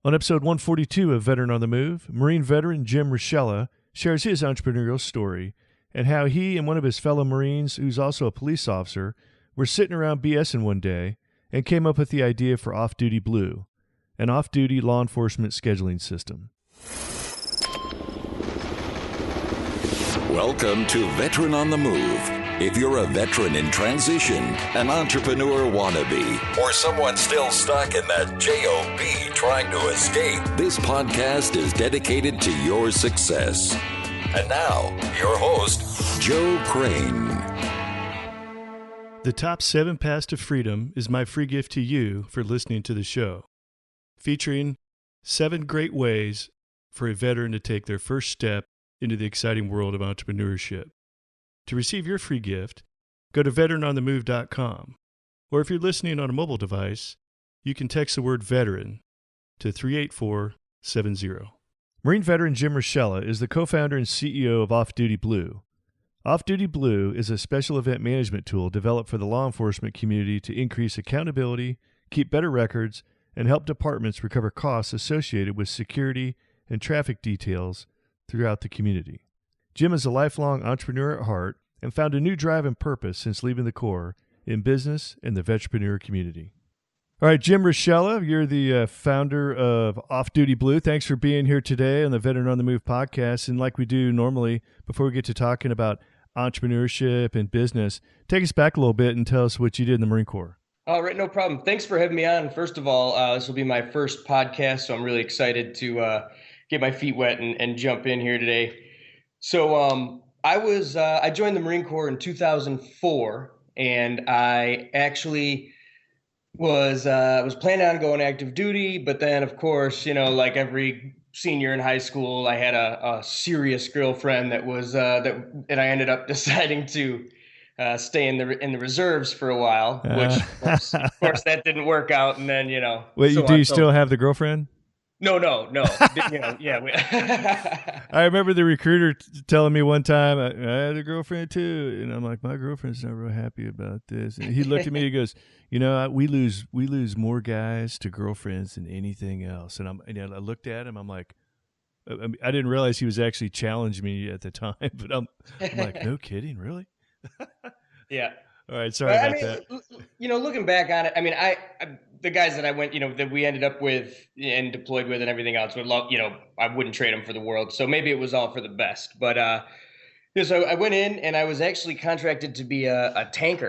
On episode 142 of Veteran on the Move, Marine veteran Jim Raschella shares his entrepreneurial story and how he and one of his fellow Marines, who's also a police officer, were sitting around BSing one day and came up with the idea for Off-Duty Blue, an off-duty law enforcement scheduling system. Welcome to Veteran on the Move. If you're a veteran in transition, an entrepreneur wannabe, or someone still stuck in that job trying to escape, this podcast is dedicated to your success. And now, your host, Joe Crane. The top 7 paths to freedom is my free gift to you for listening to the show, featuring 7 great ways for a veteran to take their first step into the exciting world of entrepreneurship. To receive your free gift, go to veteranonthemove.com, or if you're listening on a mobile device, you can text the word veteran to 38470. Marine veteran Jim Raschella is the co-founder and CEO of Off-Duty Blue. Off-Duty Blue is a special event management tool developed for the law enforcement community to increase accountability, keep better records, and help departments recover costs associated with security and traffic details throughout the community. Jim is a lifelong entrepreneur at heart and found a new drive and purpose since leaving the Corps in business and the vetrepreneur community. All right, Jim Raschella, you're the founder of Off-Duty Blue. Thanks for being here today on the Veteran on the Move podcast. And like we do normally, before we get to talking about entrepreneurship and business, take us back a little bit and tell us what you did in the Marine Corps. All right, no problem. Thanks for having me on. First of all, this will be my first podcast, so I'm really excited to get my feet wet and jump in here today. So I joined the Marine Corps in 2004, and I actually was planning on going active duty, but then of course, you know, like every senior in high school, I had a serious girlfriend that I ended up deciding to stay in the reserves for a while, which of course that didn't work out, and then Wait, do you still have the girlfriend? No. I remember the recruiter telling me one time, I had a girlfriend too. And I'm like, my girlfriend's not real happy about this. And he looked at me and he goes, we lose more guys to girlfriends than anything else. And I looked at him, I'm like, I didn't realize he was actually challenging me at the time, but I'm like, no kidding, really? Yeah. All right, sorry about that. Looking back on it, I mean, the guys that I went, that we ended up with and deployed with and everything else would love, I wouldn't trade them for the world. So maybe it was all for the best. But so I went in and I was actually contracted to be a tank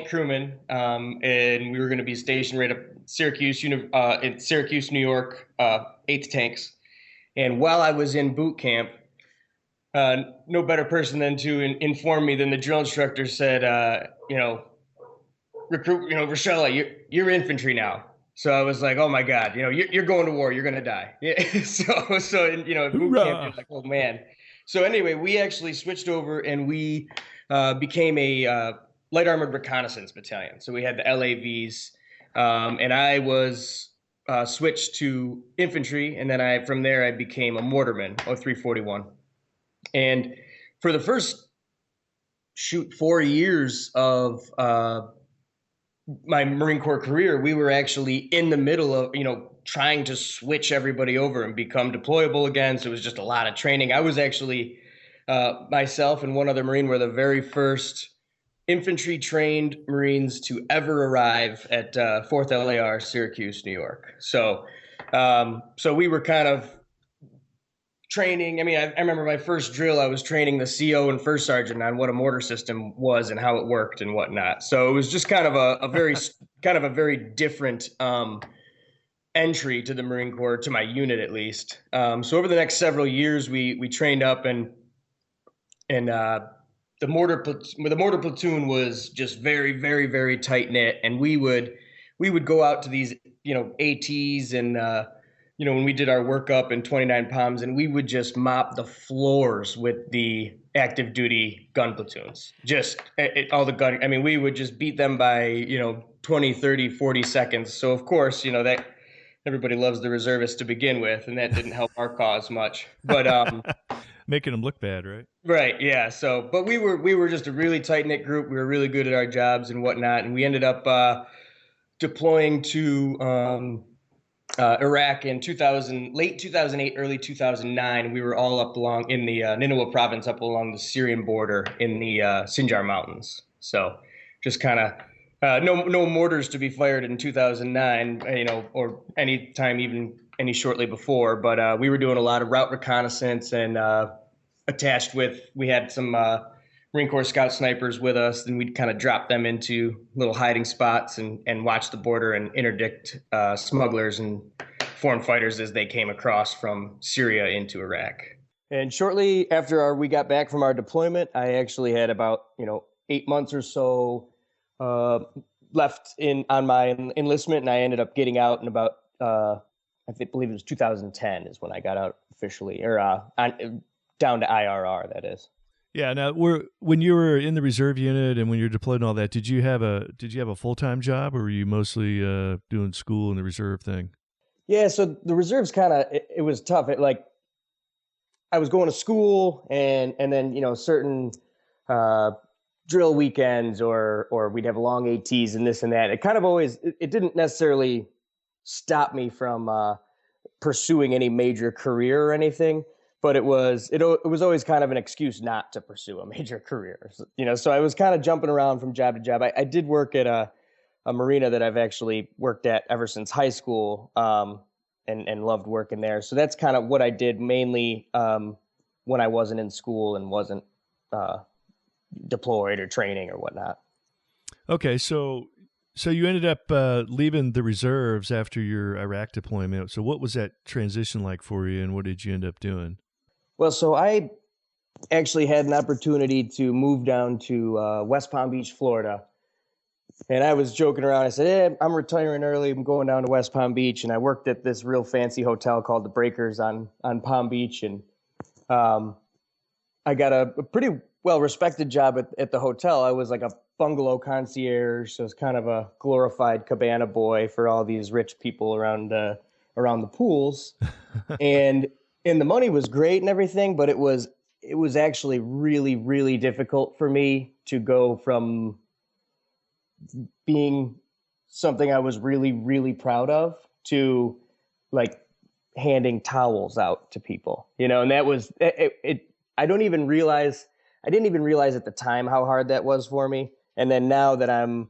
crewman, and we were going to be stationed right up Syracuse, in Syracuse, New York, 8th Tanks. And while I was in boot camp, no better person than to inform me than the drill instructor said, recruit, Raschella, you're infantry now. So I was like, oh my God, you're going to war, you're going to die. Yeah. So in boot camp, you're like, oh man. So anyway, we actually switched over and we became a light armored reconnaissance battalion. So we had the LAVs, and I was switched to infantry, and then from there I became a mortarman, 0341. And for the first 4 years of my Marine Corps career, we were actually in the middle of, trying to switch everybody over and become deployable again. So it was just a lot of training. I was actually, myself and one other Marine were the very first infantry trained Marines to ever arrive at 4th LAR, Syracuse, New York. So we were kind of training. I mean, I remember my first drill, I was training the CO and first sergeant on what a mortar system was and how it worked and whatnot. So it was just kind of a very different entry to the Marine Corps, to my unit at least. So over the next several years, we trained up, and the mortar platoon was just very, very, very tight knit, and we would go out to these ATs and when we did our workup in 29 Palms, and we would just mop the floors with the active duty gun platoons. All the gun. I mean, we would just beat them by, 20, 30, 40 seconds. So of course, that everybody loves the reservists to begin with, and that didn't help our cause much. But making them look bad, right? Right. Yeah. So, but we were just a really tight knit group. We were really good at our jobs and whatnot, and we ended up deploying to Iraq in late 2008, early 2009. We were all up along in the Nineveh province, up along the Syrian border in the Sinjar Mountains. So just kind of no mortars to be fired in 2009, or any time even any shortly before. But we were doing a lot of route reconnaissance and we had some Marine Corps scout snipers with us, and we'd kind of drop them into little hiding spots and watch the border and interdict smugglers and foreign fighters as they came across from Syria into Iraq. And shortly after we got back from our deployment, I actually had about 8 months or so left on my enlistment, and I ended up getting out in about believe it was 2010 is when I got out officially, or down to IRR, that is. Yeah. Now, when you were in the reserve unit and when you were deployed and all that, did you have a full-time job, or were you mostly doing school and the reserve thing? Yeah. So the reserves it was tough. I was going to school and then, certain drill weekends or we'd have long ATs and this and that. It kind of always, it didn't necessarily stop me from pursuing any major career or anything. But it was always kind of an excuse not to pursue a major career, So I was kind of jumping around from job to job. I did work at a marina that I've actually worked at ever since high school, and loved working there. So that's kind of what I did mainly when I wasn't in school and wasn't deployed or training or whatnot. Okay, so you ended up leaving the reserves after your Iraq deployment. So what was that transition like for you, and what did you end up doing? Well, so I actually had an opportunity to move down to West Palm Beach, Florida. And I was joking around. I said, hey, I'm retiring early. I'm going down to West Palm Beach. And I worked at this real fancy hotel called the Breakers on Palm Beach. And I got a pretty well-respected job at the hotel. I was like a bungalow concierge. So it's kind of a glorified cabana boy for all these rich people around the pools. And the money was great and everything, but it was actually really, really difficult for me to go from being something I was really, really proud of to like handing towels out to people, and that was it. I didn't even realize at the time how hard that was for me. And then now that I'm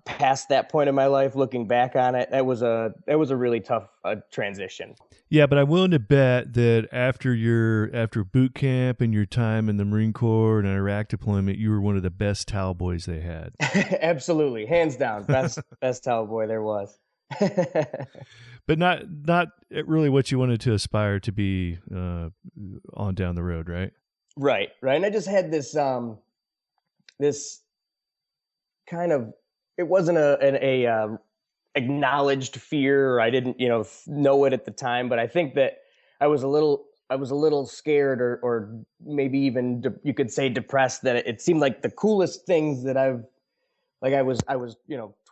past that point in my life, looking back on it, that was a really tough transition. Yeah, but I'm willing to bet that after boot camp and your time in the Marine Corps and Iraq deployment, you were one of the best towel boys they had. Absolutely, hands down, best towel boy there was. But not really what you wanted to aspire to be on down the road, right? Right. And I just had this this kind of, it wasn't a acknowledged fear, or I didn't know it at the time, but I think that I was a little scared or maybe even you could say depressed, that it seemed like the coolest things that I was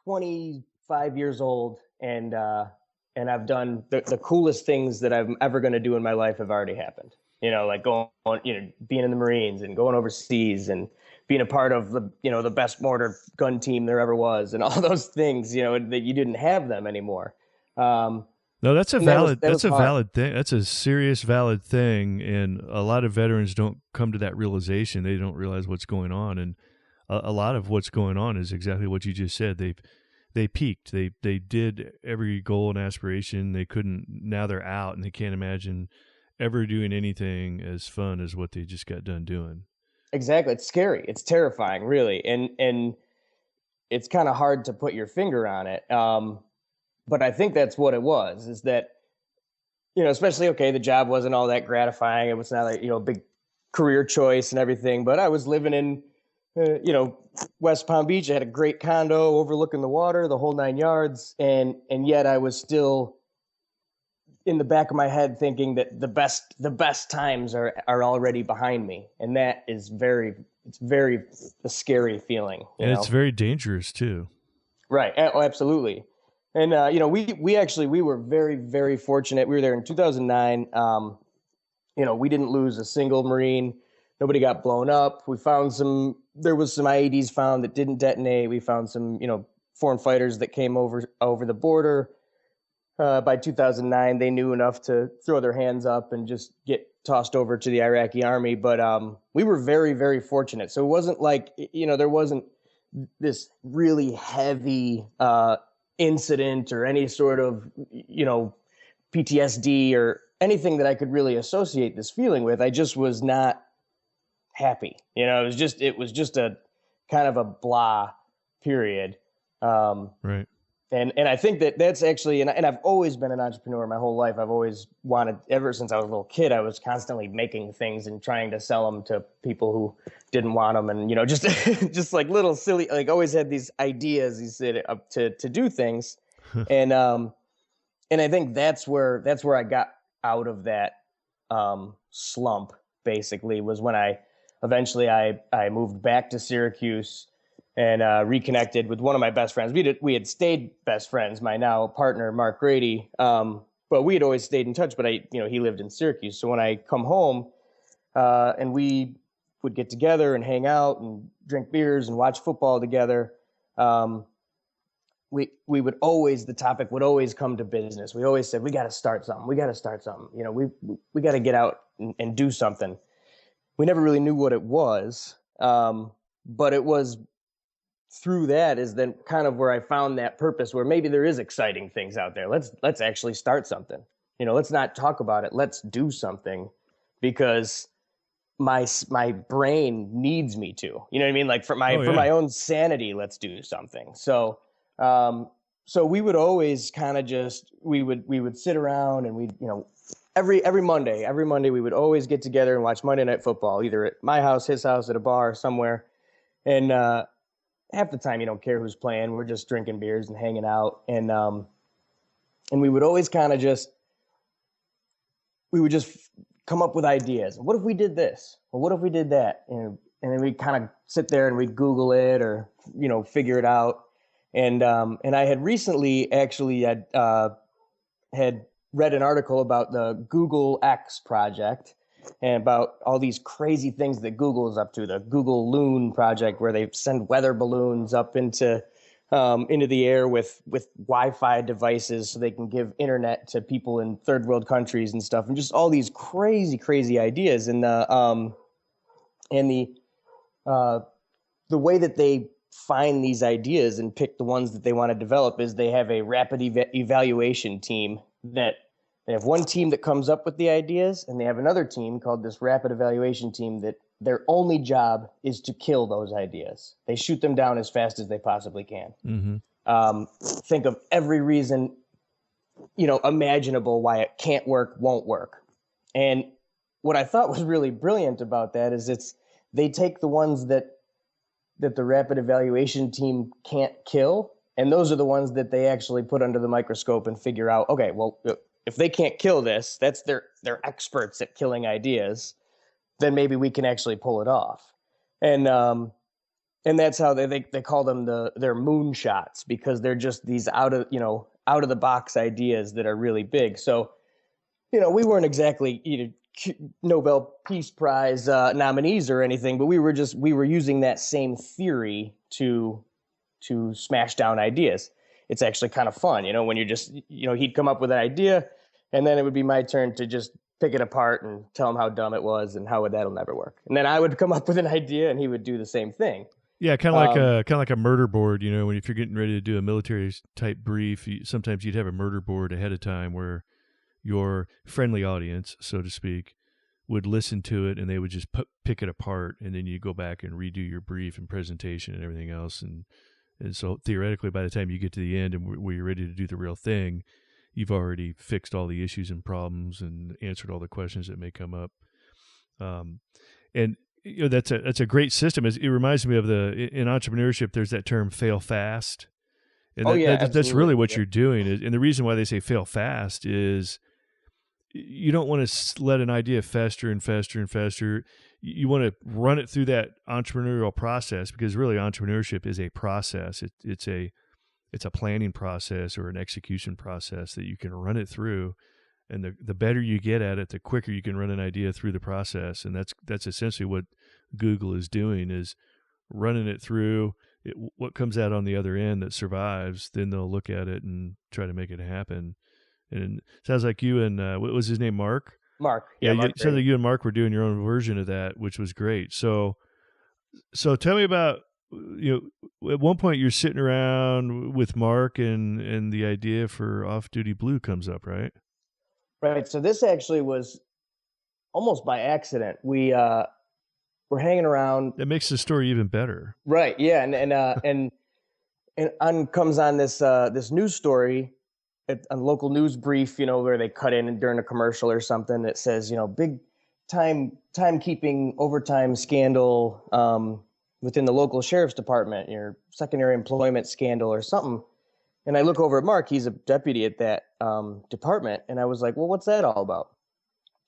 25 years old and I've done the coolest things that I'm ever going to do in my life have already happened. Like going on, being in the Marines and going overseas and being a part of the best mortar gun team there ever was, and all those things, that you didn't have them anymore. No, that's a valid thing. That's a serious valid thing. And a lot of veterans don't come to that realization. They don't realize what's going on. And a lot of what's going on is exactly what you just said. They peaked. They did every goal and aspiration. They couldn't, now they're out and they can't imagine ever doing anything as fun as what they just got done doing. Exactly. It's scary. It's terrifying, really. And it's kind of hard to put your finger on it. But I think that's what it was, is that, especially, okay, the job wasn't all that gratifying. It was not a big career choice and everything, but I was living in, West Palm Beach. I had a great condo overlooking the water, the whole 9 yards. And yet I was still in the back of my head thinking that the best times are already behind me. And that is it's very a scary feeling. And it's very dangerous too. Right. Oh, absolutely. And, we were very, very fortunate. We were there in 2009. We didn't lose a single Marine. Nobody got blown up. There was some IEDs found that didn't detonate. We found some, foreign fighters that came over the border. by 2009, they knew enough to throw their hands up and just get tossed over to the Iraqi army. But we were very, very fortunate. So it wasn't like, there wasn't this really heavy incident or any sort of, PTSD or anything that I could really associate this feeling with. I just was not happy. It was just a kind of a blah period. Right. And I think that's actually, and I've always been an entrepreneur my whole life. I've always wanted, ever since I was a little kid, I was constantly making things and trying to sell them to people who didn't want them. And, just, just like little silly, like always had these ideas, to do things. And I think that's where I got out of that, slump basically, was when I moved back to Syracuse and reconnected with one of my best friends. We had stayed best friends, my now partner, Mark Grady, but we had always stayed in touch, but he lived in Syracuse. So when I come home and we would get together and hang out and drink beers and watch football together, we would always, the topic would always come to business. We always said, we got to start something. We got to get out and do something. We never really knew what it was, but it was through that is then kind of where I found that purpose, where maybe there is exciting things out there. Let's actually start something. Let's not talk about it. Let's do something, because my brain needs me to. You know what I mean? Like for my own sanity, let's do something. So we would always kind of we would sit around and we'd, every Monday we would always get together and watch Monday Night Football, either at my house, his house, at a bar, somewhere. And half the time you don't care who's playing. We're just drinking beers and hanging out. And we would always kind of we would just come up with ideas. What if we did this? Well, what if we did that? And then we'd kind of sit there and we'd Google it or, figure it out. And I had recently actually had read an article about the Google X project and about all these crazy things that Google is up to, the Google Loon project, where they send weather balloons up into the air with Wi-Fi devices so they can give internet to people in third world countries and stuff, and just all these crazy ideas. And the way that they find these ideas and pick the ones that they want to develop is they have a rapid evaluation team. That they have one team that comes up with the ideas, and they have another team called this rapid evaluation team that their only job is to kill those ideas. They shoot them down as fast as they possibly can. Mm-hmm. Think of every reason, imaginable why it can't work, won't work. And what I thought was really brilliant about that is they take the ones that the rapid evaluation team can't kill, and those are the ones that they actually put under the microscope and figure out, okay, well, if they can't kill this, they're experts at killing ideas, then maybe we can actually pull it off. And that's how they call them their moonshots, because they're just these out of the box ideas that are really big. So, we weren't exactly Nobel Peace Prize nominees or anything, but we were using that same theory to smash down ideas. It's actually kind of fun, when you're just, he'd come up with an idea, and then it would be my turn to just pick it apart and tell him how dumb it was and how that'll never work. And then I would come up with an idea, and he would do the same thing. Yeah, kind of like a murder board. If you're getting ready to do a military type brief, sometimes you'd have a murder board ahead of time where your friendly audience, so to speak, would listen to it, and they would just pick it apart, and then you go back and redo your brief and presentation and everything else. And so theoretically, by the time you get to the end and where you're ready to do the real thing, you've already fixed all the issues and problems and answered all the questions that may come up. And that's a great system. It reminds me of in entrepreneurship, there's that term fail fast. And that's really what you're doing. And the reason why they say fail fast is you don't want to let an idea fester and fester and fester. You want to run it through that entrepreneurial process, because really entrepreneurship is a process. It's a planning process or an execution process that you can run it through. And the better you get at it, the quicker you can run an idea through the process. And that's essentially what Google is doing, is running it through. What comes out on the other end that survives, then they'll look at it and try to make it happen. And it sounds like you and what was his name, Mark? Mark. Yeah, Mark it sounds like you and Mark were doing your own version of that, which was great. So tell me about, at one point you're sitting around with Mark and the idea for Off Duty Blue comes up, right? Right. So this actually was almost by accident. We were hanging around. That makes the story even better. Right. Yeah. And on comes on this news story, a local news brief, where they cut in during a commercial or something that says, big timekeeping overtime scandal within the local sheriff's department, your secondary employment scandal or something. And I look over at Mark, he's a deputy at that department. And I was like, well, what's that all about?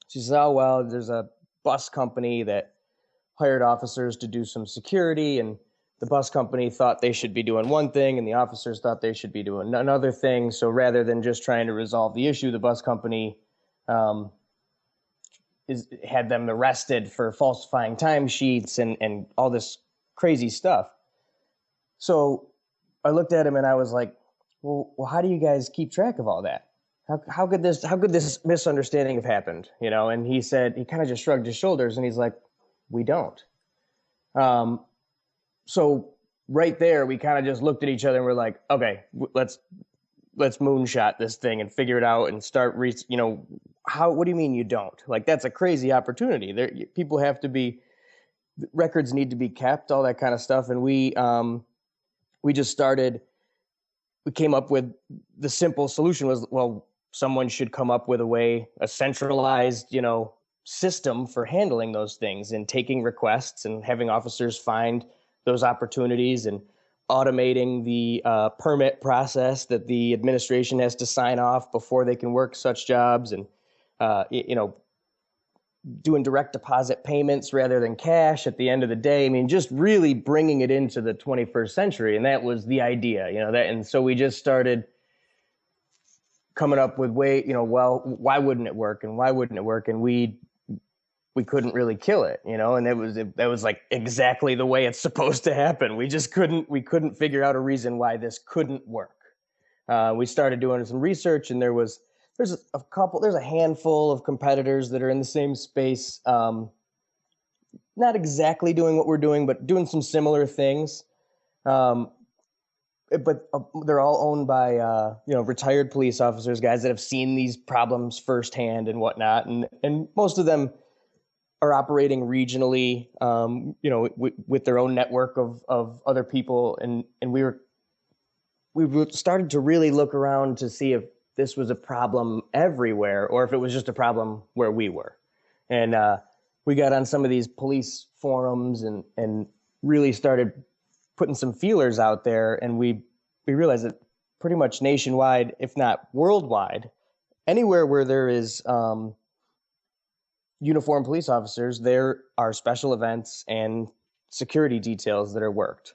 She says, oh, well, there's a bus company that hired officers to do some security, and the bus company thought they should be doing one thing and the officers thought they should be doing another thing. So rather than just trying to resolve the issue, the bus company had them arrested for falsifying timesheets and all this crazy stuff. So I looked at him and I was like, well, how do you guys keep track of all that? How could this misunderstanding have happened? And he said, he kind of just shrugged his shoulders and he's like, we don't. So right there, we kind of just looked at each other and we're like, okay, let's moonshot this thing and figure it out and start, what do you mean you don't? Like, that's a crazy opportunity. People have to be, records need to be kept, all that kind of stuff. And we just started, we came up with the simple solution was, well, someone should come up with a centralized, system for handling those things and taking requests and having officers find those opportunities and automating the permit process that the administration has to sign off before they can work such jobs, and doing direct deposit payments rather than cash at the end of the day. I mean, just really bringing it into the 21st century. And that was the idea, and so we just started coming up with well, why wouldn't it work? And why wouldn't it work? And we couldn't really kill it, and that was like exactly the way it's supposed to happen. We just couldn't figure out a reason why this couldn't work. We started doing some research, and there's a handful of competitors that are in the same space, not exactly doing what we're doing, but doing some similar things. But they're all owned by retired police officers, guys that have seen these problems firsthand and whatnot, and most of them are operating regionally, with their own network of other people. And we started to really look around to see if this was a problem everywhere or if it was just a problem where we were. And we got on some of these police forums and really started putting some feelers out there. And we realized that pretty much nationwide, if not worldwide, anywhere where there is uniformed police officers, there are special events and security details that are worked.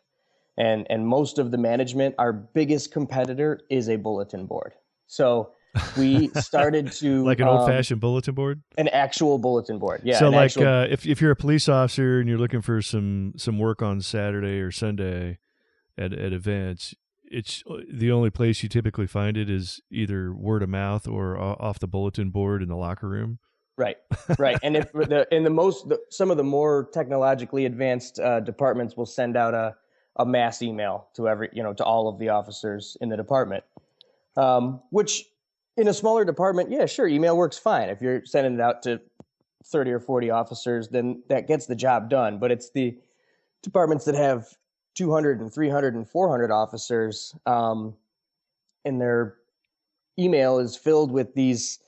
And most of the management, our biggest competitor is a bulletin board. So we started to like an old-fashioned bulletin board, an actual bulletin board. Yeah. So like if you're a police officer and you're looking for some work on Saturday or Sunday at events, it's the only place you typically find it is either word of mouth or off the bulletin board in the locker room. Right. And if some of the more technologically advanced departments will send out a mass email to to all of the officers in the department, which in a smaller department, yeah, sure, email works fine. If you're sending it out to 30 or 40 officers, then that gets the job done. But it's the departments that have 200 and 300 and 400 officers, and their email is filled with these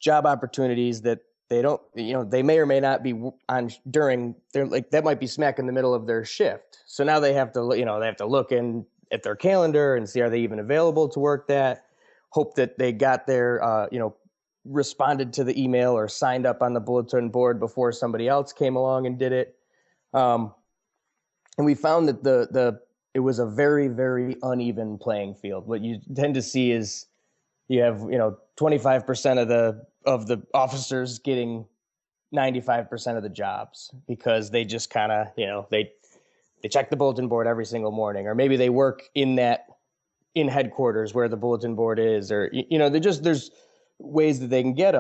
job opportunities that they don't, they may or may not be on during their, like, that might be smack in the middle of their shift. So now they have to, look in at their calendar and see, are they even available to work that? Hope that they got their, responded to the email or signed up on the bulletin board before somebody else came along and did it. And we found that it was a very, very uneven playing field. What you tend to see is you have, 25% of the officers getting 95% of the jobs because they just kind of, they check the bulletin board every single morning, or maybe they work in headquarters where the bulletin board is, or, there's ways that they can get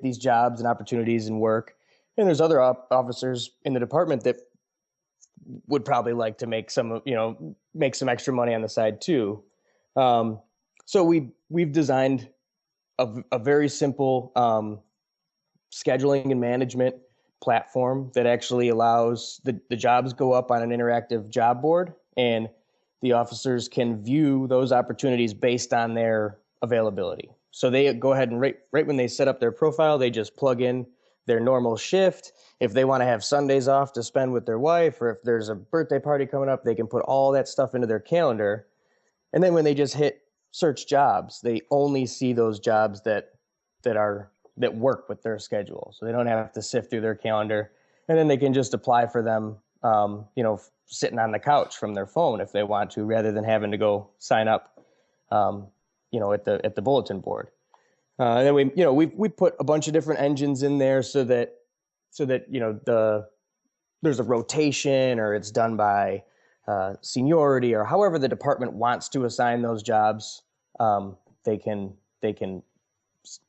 these jobs and opportunities and work. And there's other officers in the department that would probably like to make some extra money on the side too. So we've designed a very simple scheduling and management platform that actually allows the jobs go up on an interactive job board, and the officers can view those opportunities based on their availability. So they go ahead and right when they set up their profile, they just plug in their normal shift. If they want to have Sundays off to spend with their wife, or if there's a birthday party coming up, they can put all that stuff into their calendar. And then when they just hit search jobs, they only see those jobs that work with their schedule. So they don't have to sift through their calendar, and then they can just apply for them, sitting on the couch from their phone if they want to, rather than having to go sign up, at the bulletin board. And then we put a bunch of different engines in there so that there's a rotation, or it's done by seniority, or however the department wants to assign those jobs. They can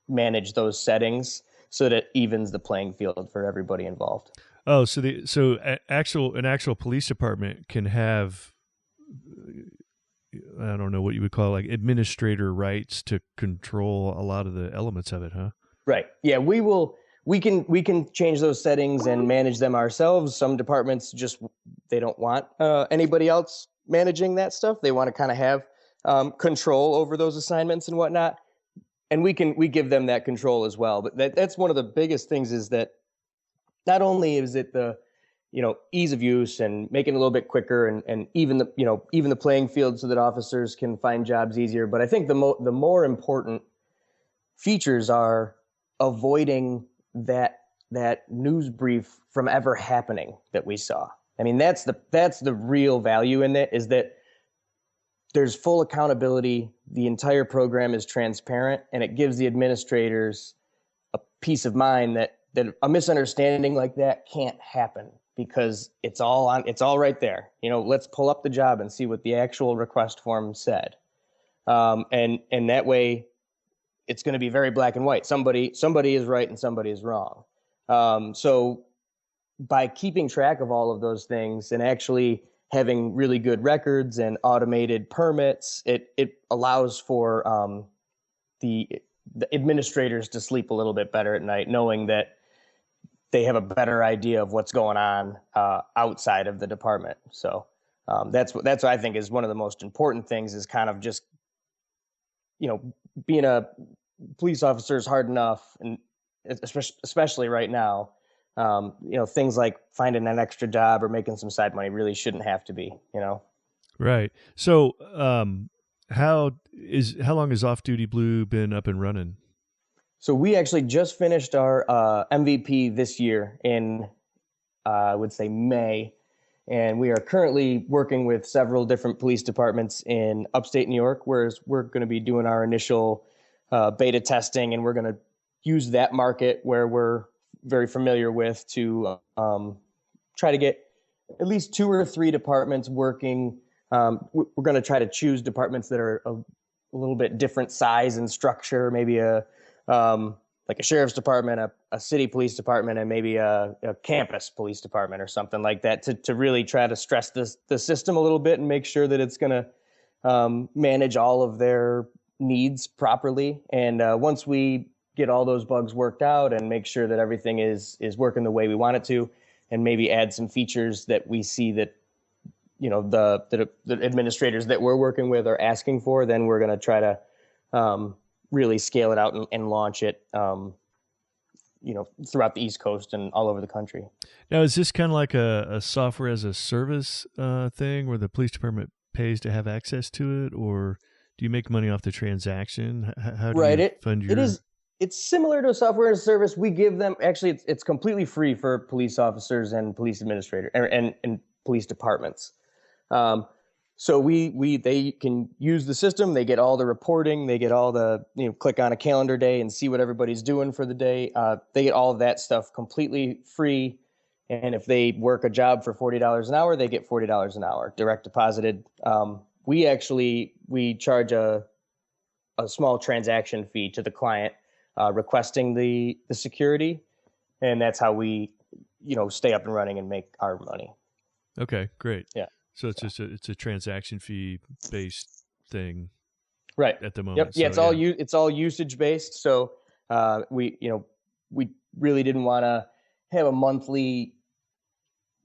manage those settings so that it evens the playing field for everybody involved. Oh, so an actual police department can have, I don't know what you would call like administrator rights to control a lot of the elements of it, huh? Right. Yeah, we can change those settings and manage them ourselves. Some departments they don't want anybody else managing that stuff. They want to kind of have control over those assignments and whatnot. And we give them that control as well. But that's one of the biggest things, is that not only is it the ease of use and making it a little bit quicker and even the playing field so that officers can find jobs easier, but I think the more important features are avoiding that news brief from ever happening that we saw. I mean, that's the real value in it, is that there's full accountability. The entire program is transparent, and it gives the administrators a peace of mind that a misunderstanding like that can't happen, because it's all right there. Let's pull up the job and see what the actual request form said. And that way it's going to be very black and white. Somebody is right and somebody is wrong. So by keeping track of all of those things and actually having really good records and automated permits, it allows for the administrators to sleep a little bit better at night, knowing that they have a better idea of what's going on outside of the department. So that's what I think is one of the most important things, is kind of just, being a police officer is hard enough, and especially right now. Things like finding an extra job or making some side money really shouldn't have to be, Right. So, how long has Off Duty Blue been up and running? So we actually just finished our MVP this year in, I would say, May. And we are currently working with several different police departments in upstate New York, whereas we're going to be doing our initial beta testing, and we're going to use that market where we're very familiar with to try to get at least 2 or 3 departments working. We're going to try to choose departments that are a little bit different size and structure, maybe like a sheriff's department, a city police department, and maybe a campus police department or something like that, to really try to stress the system a little bit and make sure that it's going to manage all of their needs properly. And once we get all those bugs worked out and make sure that everything is working the way we want it to, and maybe add some features that we see that the administrators that we're working with are asking for, then we're going to try to really scale it out and launch it throughout the East Coast and all over the country. Now, is this kind of like a software as a service thing where the police department pays to have access to it, or do you make money off the transaction? How do you fund your... It's similar to a software as a service. We give them, actually, it's completely free for police officers and police administrators and police departments. So they can use the system. They get all the reporting. They get all the, click on a calendar day and see what everybody's doing for the day. They get all of that stuff completely free. And if they work a job for $40 an hour, they get $40 an hour direct deposited. We charge a a small transaction fee to the client requesting the security, and that's how we, stay up and running and make our money. Okay, great. Yeah. So it's just it's a transaction fee based thing, right? At the moment. Yep. Yeah, so, it's all usage based. So we really didn't want to have a monthly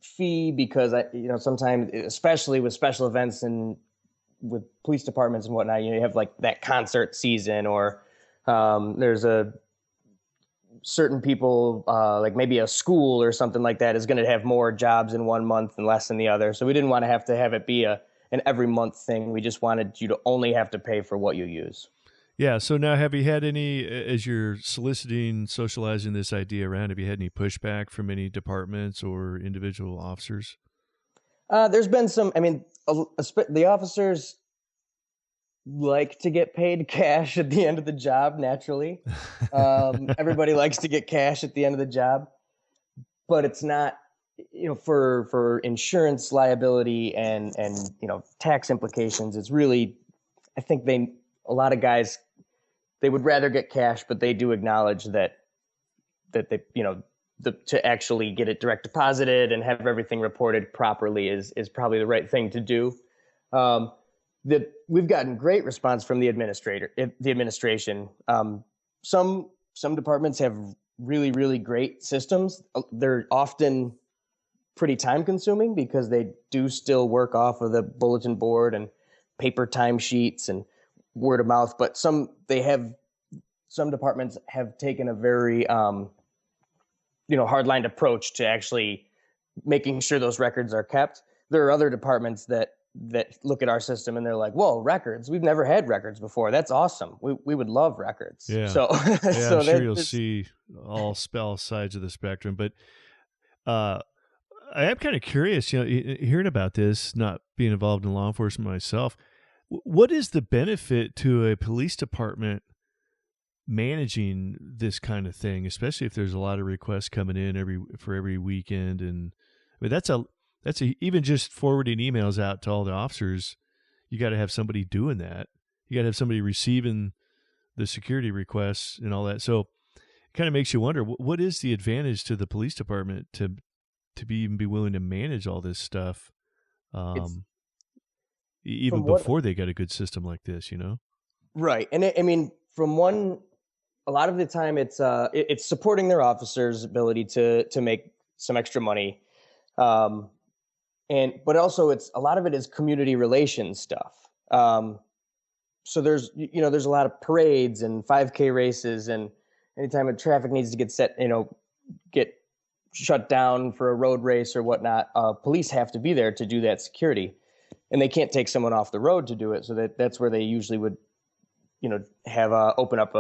fee because sometimes, especially with special events and with police departments and whatnot, you have like that concert season, or there's a certain people, like maybe a school or something like that, is going to have more jobs in one month and less in the other. So we didn't want to have it be an every month thing. We just wanted you to only have to pay for what you use. Yeah. So now, have you had any, as you're soliciting, socializing this idea around, have you had any pushback from any departments or individual officers? There's been some. I mean, the officers like to get paid cash at the end of the job, naturally. Everybody likes to get cash at the end of the job, but it's not, for insurance liability and tax implications. It's really, I think a lot of guys, they would rather get cash, but they do acknowledge that they, to actually get it direct deposited and have everything reported properly is probably the right thing to do. We've gotten great response from the administration. Some departments have really, really great systems. They're often pretty time consuming because they do still work off of the bulletin board and paper timesheets and word of mouth. But some departments have taken a very, hardline approach to actually making sure those records are kept. There are other departments that look at our system and they're like, "Whoa, records! We've never had records before. That's awesome. We would love records." Yeah. So, yeah, so I'm sure you'll see all sides of the spectrum. But I am kind of curious, hearing about this, not being involved in law enforcement myself. What is the benefit to a police department managing this kind of thing, especially if there's a lot of requests coming in every weekend? And I mean, that's even just forwarding emails out to all the officers. You got to have somebody doing that. You got to have somebody receiving the security requests and all that. So it kind of makes you wonder, what is the advantage to the police department to even be willing to manage all this stuff, even before they got a good system like this, Right. And a lot of the time it's supporting their officers' ability to make some extra money. But also a lot of it is community relations stuff. So there's a lot of parades and 5K races, and anytime a traffic needs to get shut down for a road race or whatnot, police have to be there to do that security, and they can't take someone off the road to do it. So that's where they usually would, have open up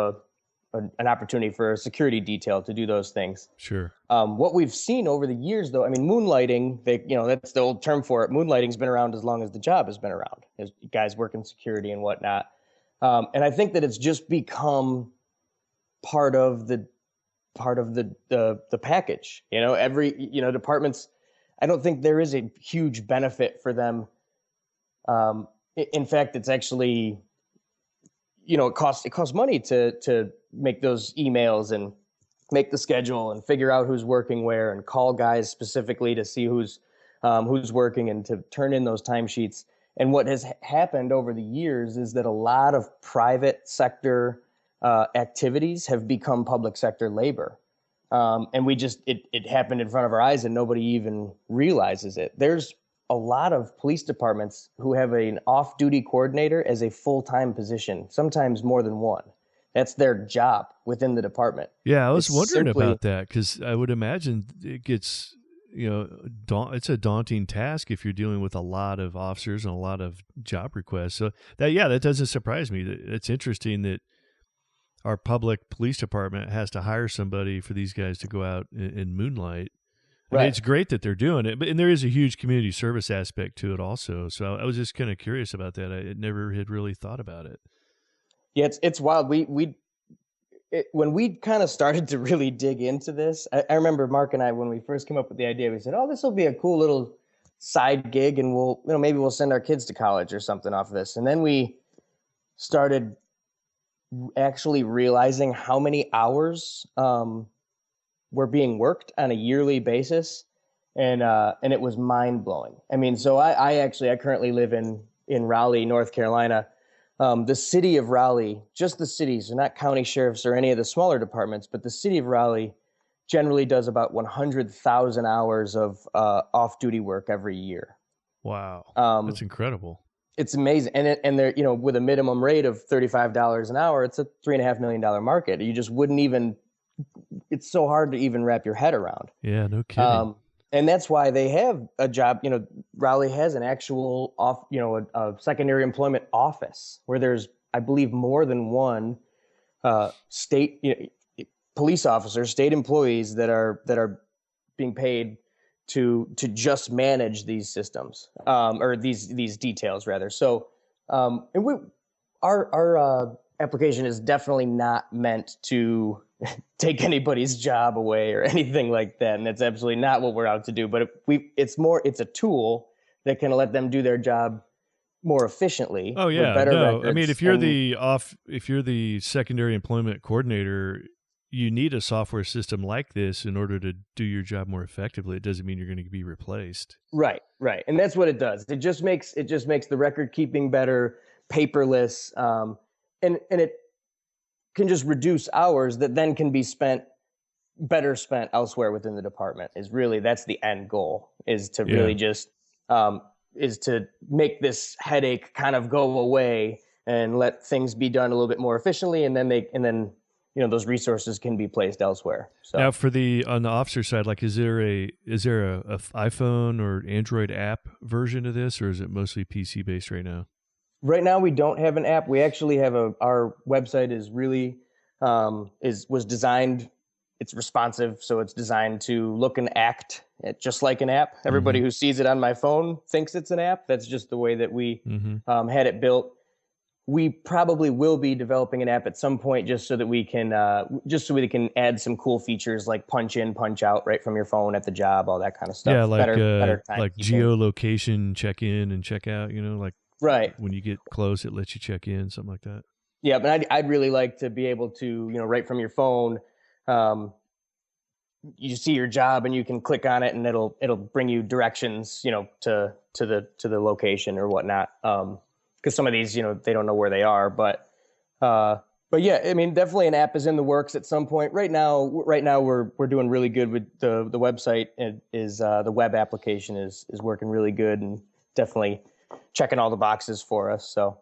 an opportunity for a security detail to do those things. Sure. What we've seen over the years, though, I mean, moonlighting, that's the old term for it. Moonlighting's been around as long as the job has been around, as guys working security and whatnot. And I think that it's just become part of the package. Every departments. I don't think there is a huge benefit for them. In fact, it's actually, it costs money to make those emails and make the schedule and figure out who's working where and call guys specifically to see who's working and to turn in those timesheets. And what has happened over the years is that a lot of private sector activities have become public sector labor. And it happened in front of our eyes and nobody even realizes it. There's a lot of police departments who have an off-duty coordinator as a full-time position, sometimes more than one. That's their job within the department. Yeah, I was wondering about that because I would imagine it gets, it's a daunting task if you're dealing with a lot of officers and a lot of job requests. So that doesn't surprise me. It's interesting that our public police department has to hire somebody for these guys to go out and moonlight. I mean, it's great that they're doing it, and there is a huge community service aspect to it also. So I was just kind of curious about that. I never had really thought about it. Yeah, it's wild. When we kind of started to really dig into this, I remember Mark and I, when we first came up with the idea, we said, "Oh, this will be a cool little side gig, and maybe we'll send our kids to college or something off of this." And then we started actually realizing how many hours were being worked on a yearly basis, and it was mind blowing. I mean, so I currently live in Raleigh, North Carolina. The city of Raleigh, just the city, so not county sheriffs or any of the smaller departments, but the city of Raleigh generally does about 100,000 hours of off-duty work every year. Wow, that's incredible. It's amazing, and they're, you know, with a minimum rate of $35 an hour, it's a $3.5 million market. You just wouldn't even. It's so hard to even wrap your head around. Yeah, no kidding. And that's why they have a job. You know, Raleigh has an actual a secondary employment office where there's, I believe, more than one state police officers, state employees that are being paid to just manage these systems, or these details rather. So, and our application is definitely not meant to take anybody's job away or anything like that, and that's absolutely not what we're out to do. But it's a tool that can let them do their job more efficiently. Oh yeah, with better records. I mean, if you're the secondary employment coordinator, you need a software system like this in order to do your job more effectively. It doesn't mean you're going to be replaced. Right, and that's what it does. It just makes the record keeping better, paperless, and it can just reduce hours that then can be better spent elsewhere within the department. That's the end goal, is to really just is to make this headache kind of go away and let things be done a little bit more efficiently, and then those resources can be placed elsewhere. So now, on the officer side, like, is there a iPhone or Android app version of this, or is it mostly PC based right now? Right now, we don't have an app. We actually have our website is really was designed. It's responsive, so it's designed to look and act just like an app. Everybody who sees it on my phone thinks it's an app. That's just the way that we had it built. We probably will be developing an app at some point, just so that we can add some cool features like punch in, punch out right from your phone at the job, all that kind of stuff. Yeah, like better like geolocation, check in and check out. Right. When you get close, it lets you check in, something like that. Yeah, but I'd really like to be able to, right from your phone, you see your job and you can click on it and it'll bring you directions, to the location or whatnot. Because some of these, they don't know where they are, but yeah, I mean, definitely an app is in the works at some point. Right now we're doing really good with the website. The web application is working really good and definitely checking all the boxes for us. So, all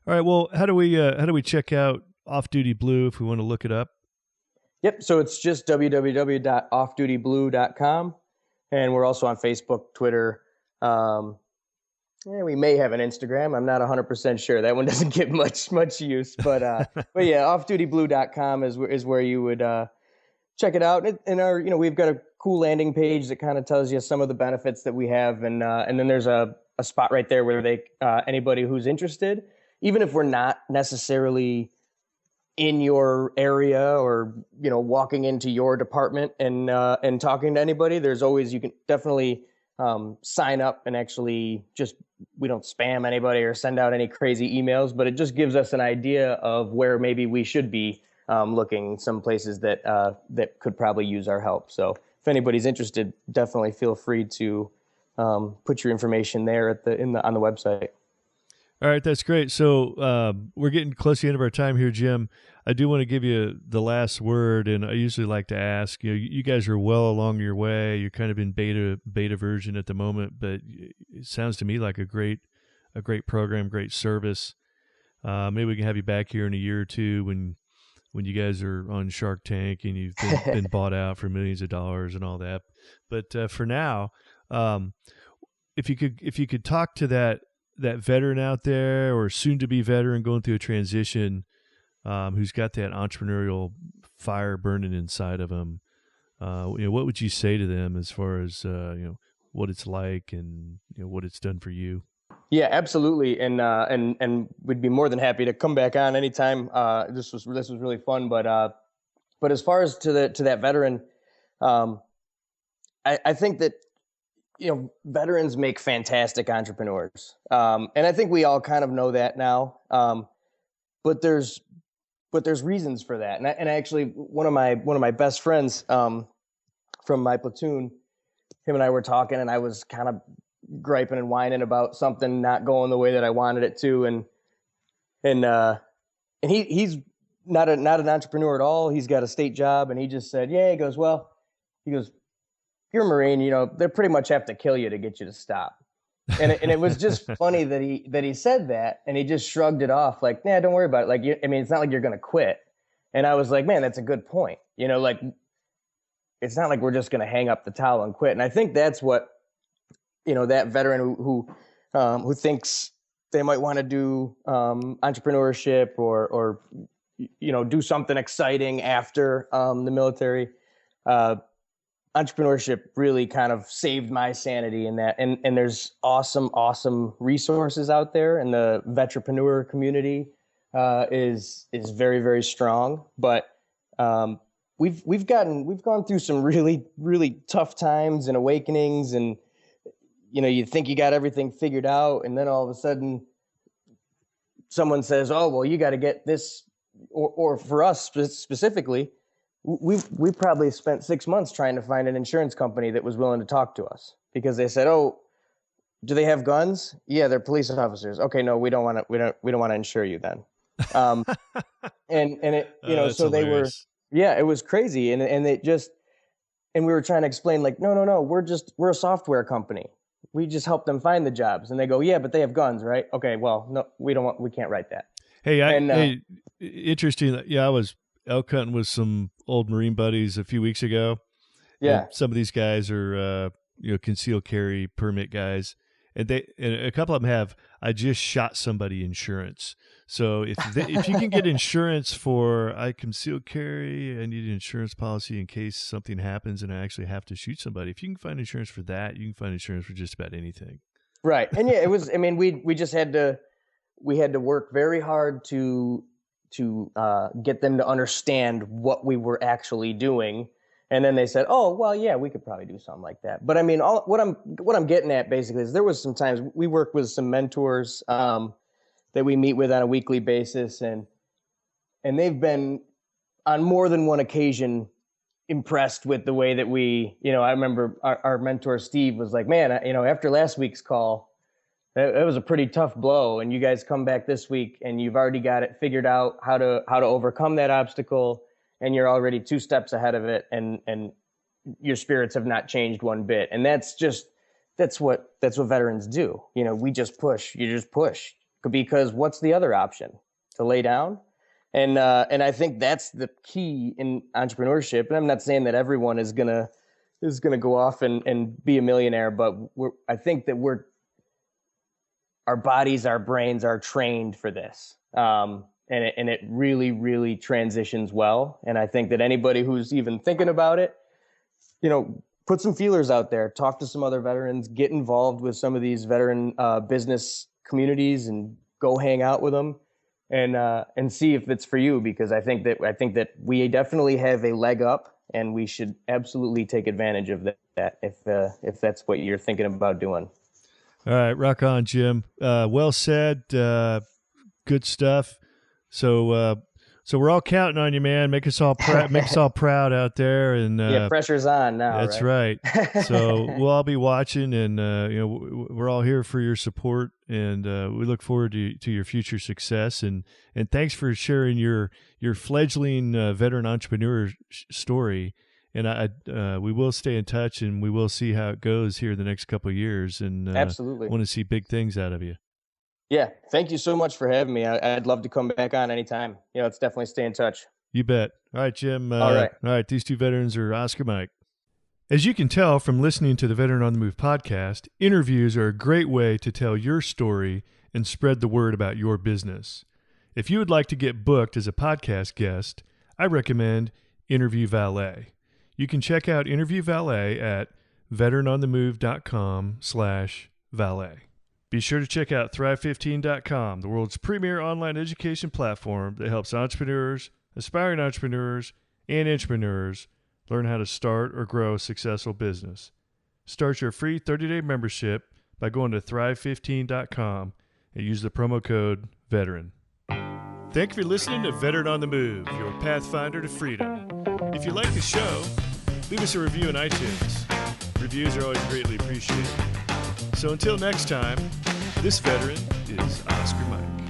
right. Well, how do we check out Off Duty Blue if we want to look it up? Yep. So it's just www.offdutyblue.com, and we're also on Facebook, Twitter. We may have an Instagram. I'm not 100% sure. That one doesn't get much use, but yeah, offdutyblue.com is where you would check it out. And we've got a cool landing page that kind of tells you some of the benefits that we have, and then there's a spot right there where anybody who's interested, even if we're not necessarily in your area or walking into your department and talking to anybody, you can definitely sign up and actually we don't spam anybody or send out any crazy emails, but it just gives us an idea of where maybe we should be looking, some places that could probably use our help. So if anybody's interested, definitely feel free to put your information there on the website. All right, that's great. So we're getting close to the end of our time here, Jim. I do want to give you the last word, and I usually like to ask, you guys are well along your way. You're kind of in beta version at the moment, but it sounds to me like a great program, great service. Maybe we can have you back here in a year or two when you guys are on Shark Tank and you've been bought out for millions of dollars and all that. But for now, if you could talk to that veteran out there or soon to be veteran going through a transition, who's got that entrepreneurial fire burning inside of them, what would you say to them as far as what it's like and what it's done for you? Yeah, absolutely, and we'd be more than happy to come back on anytime. This was really fun, but as far as to that veteran, I think that veterans make fantastic entrepreneurs, and I think we all kind of know that now. But there's there's reasons for that. And I actually, one of my best friends from my platoon, him and I were talking, and I was kind of griping and whining about something not going the way that I wanted it to. And he's not an entrepreneur at all. He's got a state job, and he just said, yeah, he goes, you're a Marine, they pretty much have to kill you to get you to stop. And it was just funny that he said that, and he just shrugged it off like, nah, don't worry about it. Like, it's not like you're going to quit. And I was like, man, that's a good point. Like, it's not like we're just going to hang up the towel and quit. And I think that's what, that veteran who thinks they might want to do entrepreneurship or do something exciting after the military. Entrepreneurship really kind of saved my sanity in that. And there's awesome resources out there, and the vetrepreneur community is very, very strong. But we've gone through some really, really tough times and awakenings, and you think you got everything figured out, and then all of a sudden someone says, oh, well, you got to get this, or for us specifically, we probably spent 6 months trying to find an insurance company that was willing to talk to us, because they said, oh, do they have guns? Yeah, they're police officers. Okay, no, we don't want to insure you then. And it, so they were, yeah, it was crazy. And we were trying to explain, like, no, we're a software company. We just help them find the jobs. And they go, yeah, but they have guns, right? Okay, well, no, we can't write that. Hey, interesting. Yeah, I was elk hunting with some old Marine buddies a few weeks ago. Yeah. Some of these guys are, concealed carry permit guys. And a couple of them have, I just shot somebody insurance. So if you can get insurance for, I concealed carry, I need an insurance policy in case something happens and I actually have to shoot somebody. If you can find insurance for that, you can find insurance for just about anything. Right. And yeah, it was, we just had to work very hard to get them to understand what we were actually doing. And then they said, oh, well, yeah, we could probably do something like that. But what I'm getting at basically is there was some times we work with some mentors that we meet with on a weekly basis. And they've been on more than one occasion impressed with the way that we, I remember our mentor, Steve, was like, man, after last week's call, it was a pretty tough blow, and you guys come back this week and you've already got it figured out how to overcome that obstacle, and you're already 2 steps ahead of it, and your spirits have not changed one bit. And that's what veterans do. We just push. You just push, because what's the other option? To lay down? And I think that's the key in entrepreneurship. And I'm not saying that everyone is gonna go off and be a millionaire, but I think that our bodies, our brains are trained for this. And it really, really transitions well. And I think that anybody who's even thinking about it, put some feelers out there, talk to some other veterans, get involved with some of these veteran business communities, and go hang out with them, and see if it's for you. Because I think that we definitely have a leg up, and we should absolutely take advantage of that if that's what you're thinking about doing. All right, rock on, Jim. Well said. Good stuff. So we're all counting on you, man. Make us all proud out there. And yeah, pressure's on now. That's right. So we'll all be watching, and we're all here for your support, and we look forward to your future success. And thanks for sharing your fledgling veteran entrepreneur story. And we will stay in touch, and we will see how it goes here the next couple of years. And absolutely want to see big things out of you. Yeah. Thank you so much for having me. I'd love to come back on anytime. Let's definitely stay in touch. You bet. All right, Jim. All right. These 2 veterans are Oscar Mike. As you can tell from listening to the Veteran on the Move podcast, interviews are a great way to tell your story and spread the word about your business. If you would like to get booked as a podcast guest, I recommend Interview Valet. You can check out Interview Valet at veteranonthemove.com/valet. Be sure to check out thrive15.com, the world's premier online education platform that helps entrepreneurs, aspiring entrepreneurs, and intrapreneurs learn how to start or grow a successful business. Start your free 30-day membership by going to thrive15.com and use the promo code VETERAN. Thank you for listening to Veteran on the Move, your pathfinder to freedom. If you like the show, leave us a review on iTunes. Reviews are always greatly appreciated. So until next time, this veteran is Oscar Mike.